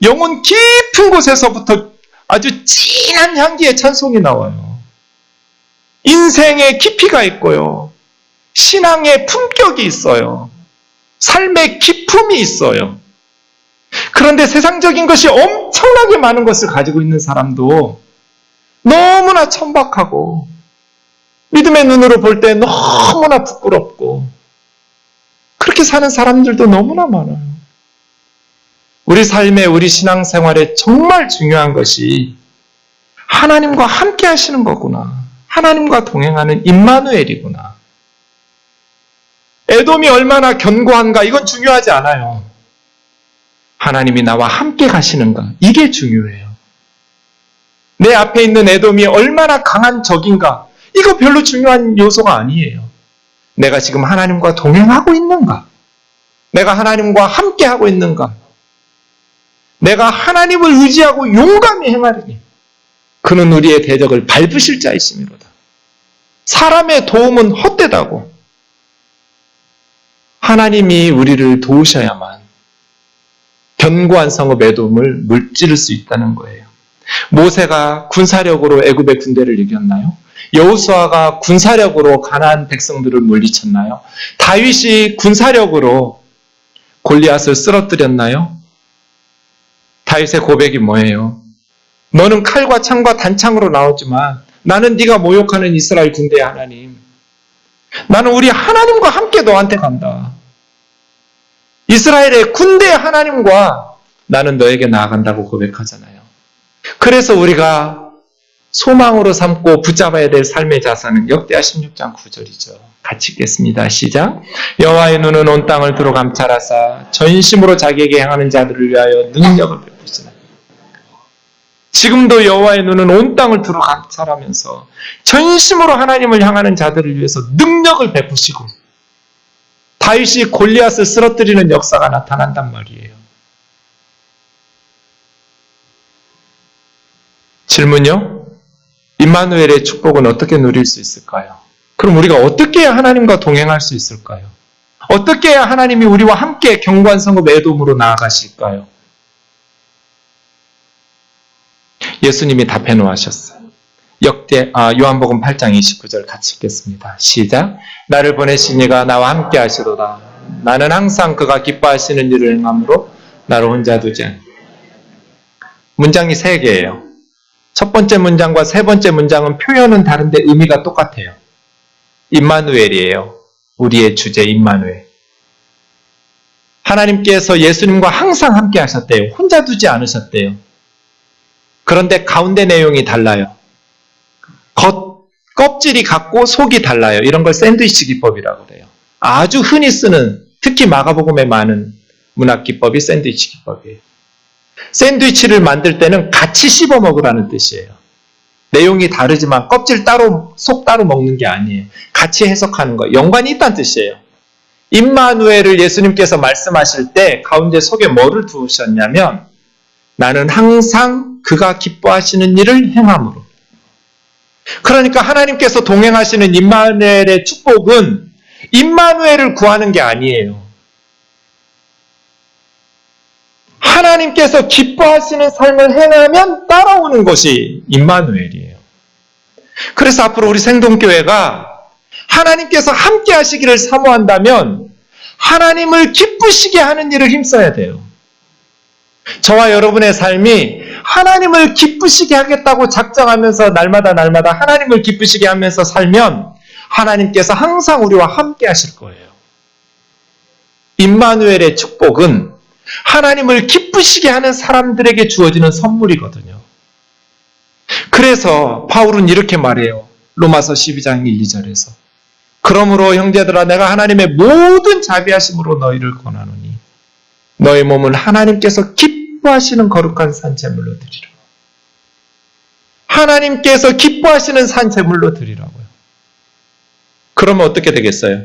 영혼 깊은 곳에서부터 아주 진한 향기의 찬송이 나와요. 인생의 깊이가 있고요. 신앙의 품격이 있어요. 삶의 기품이 있어요. 그런데 세상적인 것이 엄청나게 많은 것을 가지고 있는 사람도 너무나 천박하고 믿음의 눈으로 볼 때 너무나 부끄럽고 그렇게 사는 사람들도 너무나 많아요. 우리 삶에, 우리 신앙생활에 정말 중요한 것이 하나님과 함께 하시는 거구나. 하나님과 동행하는 임마누엘이구나. 에돔이 얼마나 견고한가 이건 중요하지 않아요. 하나님이 나와 함께 가시는가 이게 중요해요. 내 앞에 있는 에돔이 얼마나 강한 적인가 이거 별로 중요한 요소가 아니에요. 내가 지금 하나님과 동행하고 있는가? 내가 하나님과 함께 하고 있는가? 내가 하나님을 의지하고 용감히 행하리니 그는 우리의 대적을 밟으실 자이심이로다. 사람의 도움은 헛되다고. 하나님이 우리를 도우셔야만 견고한 성읍의 도움을 물찌를 수 있다는 거예요. 모세가 군사력으로 애굽의 군대를 이겼나요? 여호수아가 군사력으로 가나안 백성들을 물리쳤나요? 다윗이 군사력으로 골리앗을 쓰러뜨렸나요? 다윗의 고백이 뭐예요? 너는 칼과 창과 단창으로 나오지만 나는 네가 모욕하는 이스라엘 군대의 하나님, 나는 우리 하나님과 함께 너한테 간다. 이스라엘의 군대의 하나님과 나는 너에게 나아간다고 고백하잖아요. 그래서 우리가 소망으로 삼고 붙잡아야 될 삶의 자산은 역대하 16장 9절이죠. 같이 읽겠습니다. 시작. 여호와의 눈은 온 땅을 두루 감찰하사 전심으로 자기에게 행하는 자들을 위하여 능력을 베푸시나. 지금도 여호와의 눈은 온 땅을 두루 감찰하면서 전심으로 하나님을 향하는 자들을 위해서 능력을 베푸시고 다윗이 골리앗을 쓰러뜨리는 역사가 나타난단 말이에요. 질문요? 임마누엘의 축복은 어떻게 누릴 수 있을까요? 그럼 우리가 어떻게 해야 하나님과 동행할 수 있을까요? 어떻게 해야 하나님이 우리와 함께 견고한 성읍 에돔으로 나아가실까요? 예수님이 답해 놓으셨어요. 요한복음 8장 29절 같이 읽겠습니다. 시작. 나를 보내신 이가 나와 함께 하시도다. 나는 항상 그가 기뻐하시는 일을 행함으로 나를 혼자 두지 않는다. 문장이 3개예요. 첫 번째 문장과 세 번째 문장은 표현은 다른데 의미가 똑같아요. 임마누엘이에요. 우리의 주제 임마누엘. 하나님께서 예수님과 항상 함께 하셨대요. 혼자 두지 않으셨대요. 그런데 가운데 내용이 달라요. 껍질이 같고 속이 달라요. 이런 걸 샌드위치 기법이라고 그래요. 아주 흔히 쓰는, 특히 마가복음에 많은 문학 기법이 샌드위치 기법이에요. 샌드위치를 만들 때는 같이 씹어 먹으라는 뜻이에요. 내용이 다르지만 껍질 따로, 속 따로 먹는 게 아니에요. 같이 해석하는 거. 연관이 있다는 뜻이에요. 임마누엘을 예수님께서 말씀하실 때 가운데 속에 뭐를 두셨냐면 나는 항상 그가 기뻐하시는 일을 행함으로. 그러니까 하나님께서 동행하시는 임마누엘의 축복은 임마누엘을 구하는 게 아니에요. 하나님께서 기뻐하시는 삶을 행하면 따라오는 것이 임마누엘이에요. 그래서 앞으로 우리 생동교회가 하나님께서 함께 하시기를 사모한다면 하나님을 기쁘시게 하는 일을 힘써야 돼요. 저와 여러분의 삶이 하나님을 기쁘시게 하겠다고 작정하면서 날마다 하나님을 기쁘시게 하면서 살면 하나님께서 항상 우리와 함께 하실 거예요. 임마누엘의 축복은 하나님을 기쁘시게 하는 사람들에게 주어지는 선물이거든요. 그래서 바울은 이렇게 말해요. 로마서 12장 1, 2절에서 그러므로 형제들아 내가 하나님의 모든 자비하심으로 너희를 권하노니 너희 몸을 하나님께서 기뻐하시는 거룩한 산제물로 드리라. 하나님께서 기뻐하시는 산제물로 드리라고요. 그러면 어떻게 되겠어요?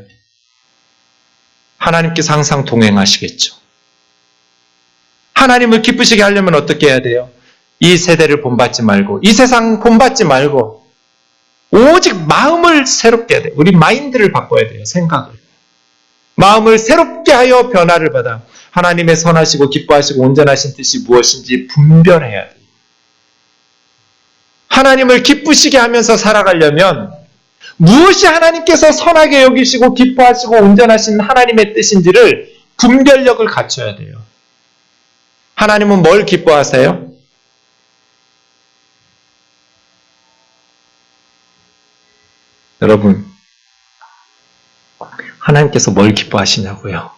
하나님께서 항상 동행하시겠죠. 하나님을 기쁘시게 하려면 어떻게 해야 돼요? 이 세대를 본받지 말고 이 세상 본받지 말고 오직 마음을 새롭게 해야 돼요. 우리 마인드를 바꿔야 돼요. 생각을. 마음을 새롭게 하여 변화를 받아 하나님의 선하시고 기뻐하시고 온전하신 뜻이 무엇인지 분별해야 돼요. 하나님을 기쁘시게 하면서 살아가려면 무엇이 하나님께서 선하게 여기시고 기뻐하시고 온전하신 하나님의 뜻인지를 분별력을 갖춰야 돼요. 하나님은 뭘 기뻐하세요? 여러분, 하나님께서 뭘 기뻐하시냐고요?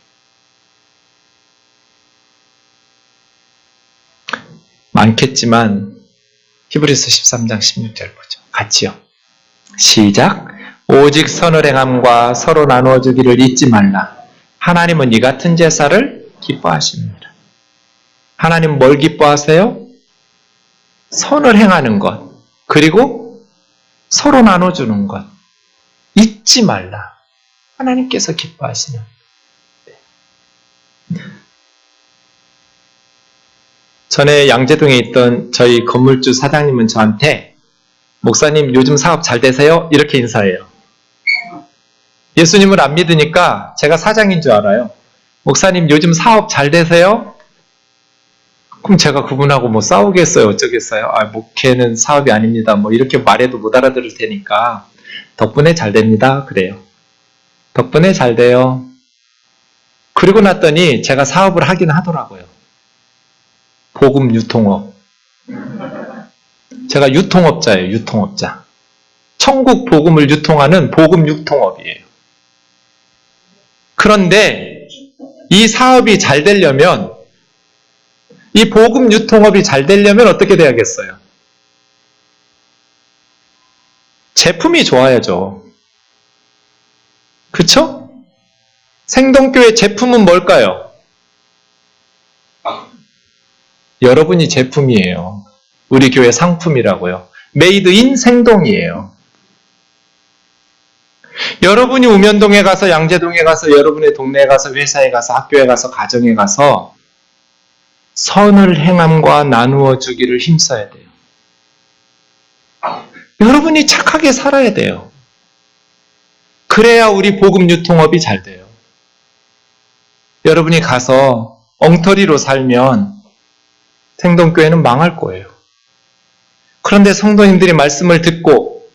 많겠지만 히브리서 13장 16절 보죠. 같이요. 시작. 오직 선을 행함과 서로 나누어 주기를 잊지 말라. 하나님은 이 같은 제사를 기뻐하십니다. 하나님 뭘 기뻐하세요? 선을 행하는 것, 그리고 서로 나눠주는 것. 잊지 말라. 하나님께서 기뻐하시는. 전에 양재동에 있던 저희 건물주 사장님은 저한테 목사님 요즘 사업 잘 되세요? 이렇게 인사해요. 예수님을 안 믿으니까 제가 사장인 줄 알아요. 목사님 요즘 사업 잘 되세요? 그럼 제가 그분하고 뭐 싸우겠어요? 어쩌겠어요? 목회는 사업이 아닙니다. 뭐 이렇게 말해도 못 알아들을 테니까 덕분에 잘 됩니다. 그래요. 덕분에 잘 돼요. 그리고 났더니 제가 사업을 하긴 하더라고요. 복음 유통업. 제가 유통업자예요. 유통업자. 천국 복음을 유통하는 복음 유통업이에요. 그런데 이 사업이 잘 되려면, 이 복음 유통업이 잘 되려면 어떻게 돼야겠어요? 제품이 좋아야죠. 그쵸? 생동교회 제품은 뭘까요? 여러분이 제품이에요. 우리 교회 상품이라고요. 메이드 인 생동이에요. 여러분이 우면동에 가서, 양재동에 가서, 여러분의 동네에 가서, 회사에 가서, 학교에 가서, 가정에 가서 선을 행함과 나누어 주기를 힘써야 돼요. 여러분이 착하게 살아야 돼요. 그래야 우리 복음 유통업이 잘 돼요. 여러분이 가서 엉터리로 살면 생동교회는 망할 거예요. 그런데 성도님들이 말씀을 듣고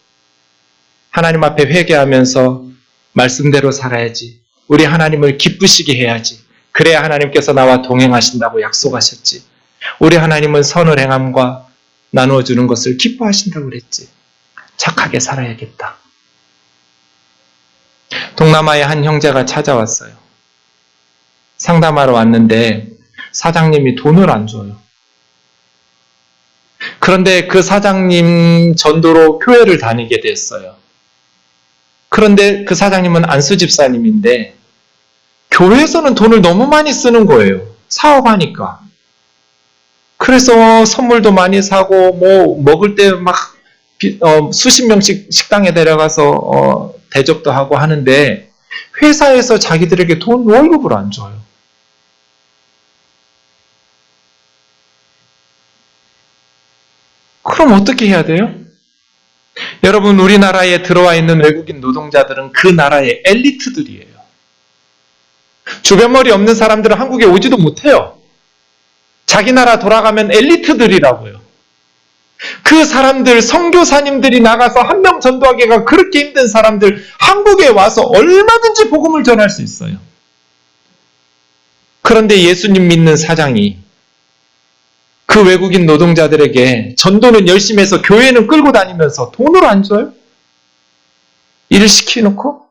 하나님 앞에 회개하면서 말씀대로 살아야지. 우리 하나님을 기쁘시게 해야지. 그래야 하나님께서 나와 동행하신다고 약속하셨지. 우리 하나님은 선을 행함과 나누어주는 것을 기뻐하신다고 그랬지. 착하게 살아야겠다. 동남아의 한 형제가 찾아왔어요. 상담하러 왔는데 사장님이 돈을 안 줘요. 그런데 그 사장님 전도로 교회를 다니게 됐어요. 그런데 그 사장님은 안수 집사님인데 교회에서는 돈을 너무 많이 쓰는 거예요. 사업하니까. 그래서 선물도 많이 사고 뭐 먹을 때 막 수십 명씩 식당에 데려가서 대접도 하고 하는데 회사에서 자기들에게 돈 월급을 안 줘요. 그럼 어떻게 해야 돼요? 여러분, 우리나라에 들어와 있는 외국인 노동자들은 그 나라의 엘리트들이에요. 주변머리 없는 사람들은 한국에 오지도 못해요. 자기 나라 돌아가면 엘리트들이라고요. 그 사람들, 선교사님들이 나가서 한 명 전도하기가 그렇게 힘든 사람들, 한국에 와서 얼마든지 복음을 전할 수 있어요. 그런데 예수님 믿는 사장이 그 외국인 노동자들에게 전도는 열심히 해서 교회는 끌고 다니면서 돈을 안 줘요? 일을 시켜놓고?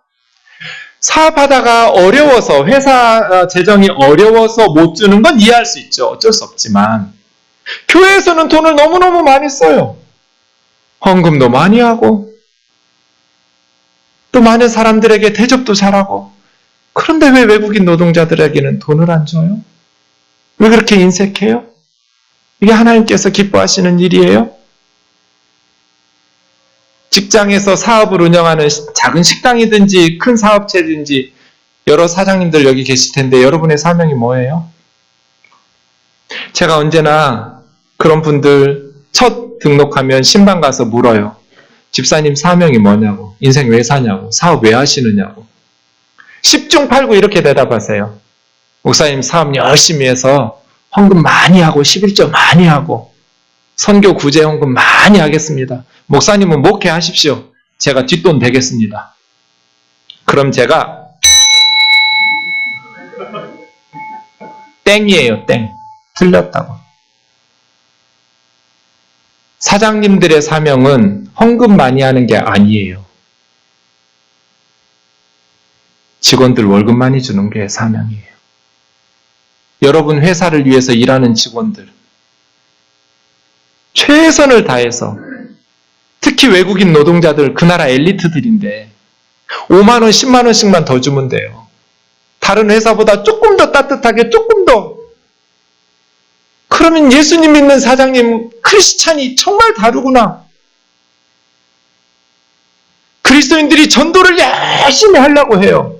사업하다가 어려워서, 회사 재정이 어려워서 못 주는 건 이해할 수 있죠. 어쩔 수 없지만 교회에서는 돈을 너무너무 많이 써요. 헌금도 많이 하고 또 많은 사람들에게 대접도 잘하고. 그런데 왜 외국인 노동자들에게는 돈을 안 줘요? 왜 그렇게 인색해요? 이게 하나님께서 기뻐하시는 일이에요? 직장에서 사업을 운영하는 작은 식당이든지 큰 사업체든지 여러 사장님들 여기 계실 텐데 여러분의 사명이 뭐예요? 제가 언제나 그런 분들 첫 등록하면 신방 가서 물어요. 집사님 사명이 뭐냐고, 인생 왜 사냐고, 사업 왜 하시느냐고. 10중 8구 이렇게 대답하세요. 목사님 사업 열심히 해서 헌금 많이 하고 11조 많이 하고 선교 구제 헌금 많이 하겠습니다. 목사님은 목회하십시오. 제가 뒷돈 대겠습니다. 그럼 제가 땡이에요. 땡. 틀렸다고. 사장님들의 사명은 헌금 많이 하는 게 아니에요. 직원들 월급 많이 주는 게 사명이에요. 여러분 회사를 위해서 일하는 직원들 최선을 다해서, 특히 외국인 노동자들, 그 나라 엘리트들인데 5만 원, 10만 원씩만 더 주면 돼요. 다른 회사보다 조금 더 따뜻하게, 조금 더. 그러면 예수님 믿는 사장님, 크리스찬이 정말 다르구나. 그리스도인들이 전도를 열심히 하려고 해요.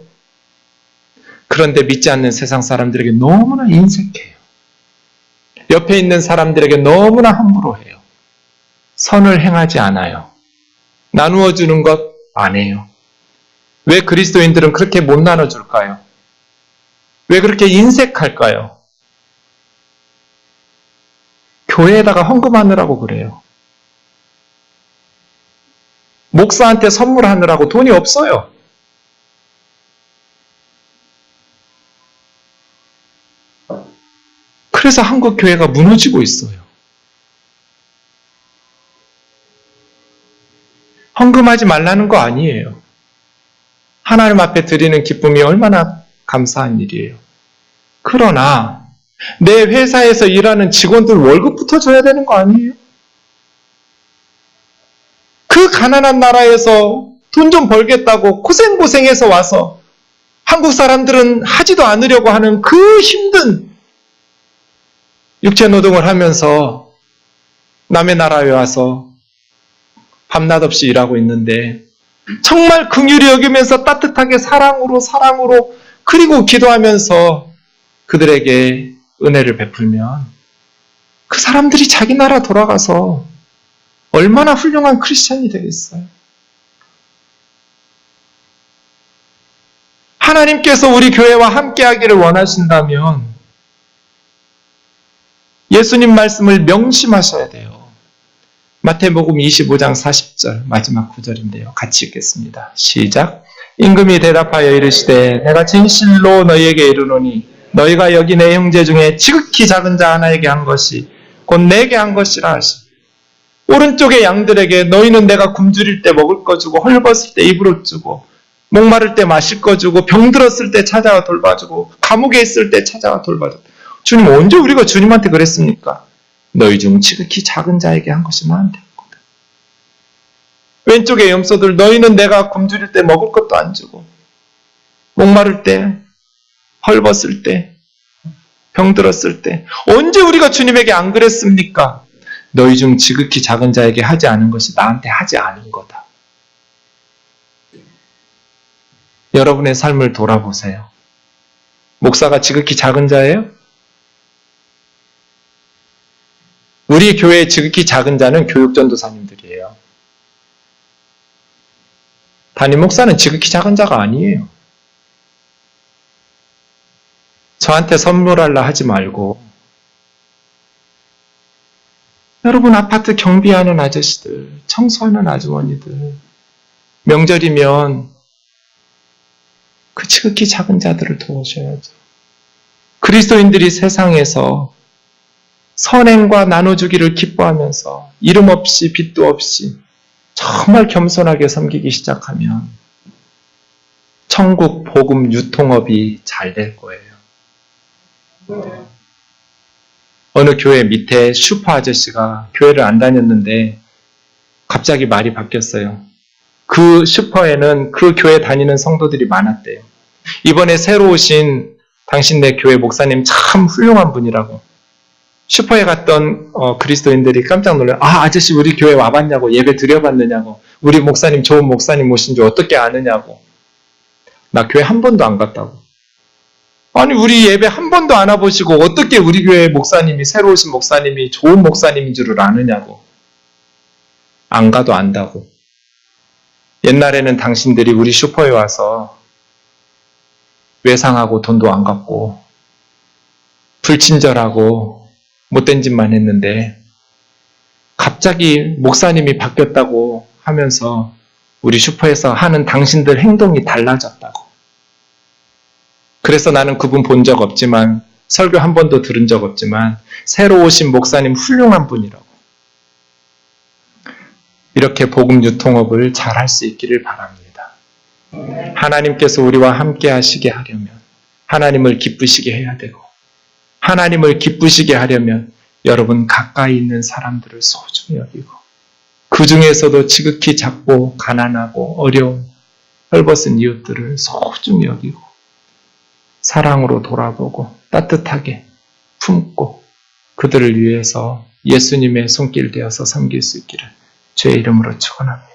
그런데 믿지 않는 세상 사람들에게 너무나 인색해요. 옆에 있는 사람들에게 너무나 함부로 해요. 선을 행하지 않아요. 나누어 주는 것 안 해요. 왜 그리스도인들은 그렇게 못 나눠줄까요? 왜 그렇게 인색할까요? 교회에다가 헌금하느라고 그래요. 목사한테 선물하느라고 돈이 없어요. 그래서 한국 교회가 무너지고 있어요. 헌금하지 말라는 거 아니에요. 하나님 앞에 드리는 기쁨이 얼마나 감사한 일이에요. 그러나 내 회사에서 일하는 직원들 월급부터 줘야 되는 거 아니에요? 그 가난한 나라에서 돈 좀 벌겠다고 고생고생해서 와서 한국 사람들은 하지도 않으려고 하는 그 힘든 육체노동을 하면서 남의 나라에 와서 밤낮 없이 일하고 있는데 정말 긍휼히 여기면서 따뜻하게 사랑으로 그리고 기도하면서 그들에게 은혜를 베풀면 그 사람들이 자기 나라 돌아가서 얼마나 훌륭한 크리스찬이 되겠어요. 하나님께서 우리 교회와 함께하기를 원하신다면 예수님 말씀을 명심하셔야 돼요. 마태복음 25장 40절 마지막 구절인데요. 같이 읽겠습니다. 시작. 임금이 대답하여 이르시되 내가 진실로 너희에게 이르노니 너희가 여기 내 형제 중에 지극히 작은 자 하나에게 한 것이 곧 내게 한 것이라 하시. 오른쪽의 양들에게 너희는 내가 굶주릴 때 먹을 거 주고 헐벗을 때 입을 옷 주고 목마를 때 마실 거 주고 병들었을 때 찾아와 돌봐주고 감옥에 있을 때 찾아와 돌봐주고. 주님 언제 우리가 주님한테 그랬습니까? 너희 중 지극히 작은 자에게 한 것이 나한테 했거든. 왼쪽의 염소들 너희는 내가 굶주릴 때 먹을 것도 안 주고 목마를 때 헐벗을 때 병들었을 때 언제 우리가 주님에게 안 그랬습니까? 너희 중 지극히 작은 자에게 하지 않은 것이 나한테 하지 않은 거다. 여러분의 삶을 돌아보세요. 목사가 지극히 작은 자예요? 우리 교회의 지극히 작은 자는 교육전도사님들이에요. 담임 목사는 지극히 작은 자가 아니에요. 저한테 선물하려 하지 말고 여러분 아파트 경비하는 아저씨들, 청소하는 아주머니들 명절이면 그 지극히 작은 자들을 도와줘야죠. 그리스도인들이 세상에서 선행과 나눠주기를 기뻐하면서 이름 없이 빚도 없이 정말 겸손하게 섬기기 시작하면 천국 복음 유통업이 잘 될 거예요. 어느 교회 밑에 슈퍼 아저씨가 교회를 안 다녔는데 갑자기 말이 바뀌었어요. 그 슈퍼에는 그 교회 다니는 성도들이 많았대요. 이번에 새로 오신 당신네 교회 목사님 참 훌륭한 분이라고. 슈퍼에 갔던 그리스도인들이 깜짝 놀라요. 아, 아저씨 우리 교회 와봤냐고, 예배 드려봤느냐고, 우리 목사님 좋은 목사님 오신 줄 어떻게 아느냐고. 나 교회 한 번도 안 갔다고. 아니 우리 예배 한 번도 안 와보시고 어떻게 우리 교회 목사님이 새로 오신 목사님이 좋은 목사님인 줄을 아느냐고. 안 가도 안다고. 옛날에는 당신들이 우리 슈퍼에 와서 외상하고 돈도 안 갚고 불친절하고 못된 짓만 했는데 갑자기 목사님이 바뀌었다고 하면서 우리 슈퍼에서 하는 당신들 행동이 달라졌다고. 그래서 나는 그분 본 적 없지만 설교 한 번도 들은 적 없지만 새로 오신 목사님 훌륭한 분이라고. 이렇게 복음 유통업을 잘 할 수 있기를 바랍니다. 하나님께서 우리와 함께 하시게 하려면 하나님을 기쁘시게 해야 되고 하나님을 기쁘시게 하려면 여러분 가까이 있는 사람들을 소중히 여기고 그 중에서도 지극히 작고 가난하고 어려운 헐벗은 이웃들을 소중히 여기고 사랑으로 돌아보고 따뜻하게 품고 그들을 위해서 예수님의 손길 되어서 섬길 수 있기를 주의 이름으로 축원합니다.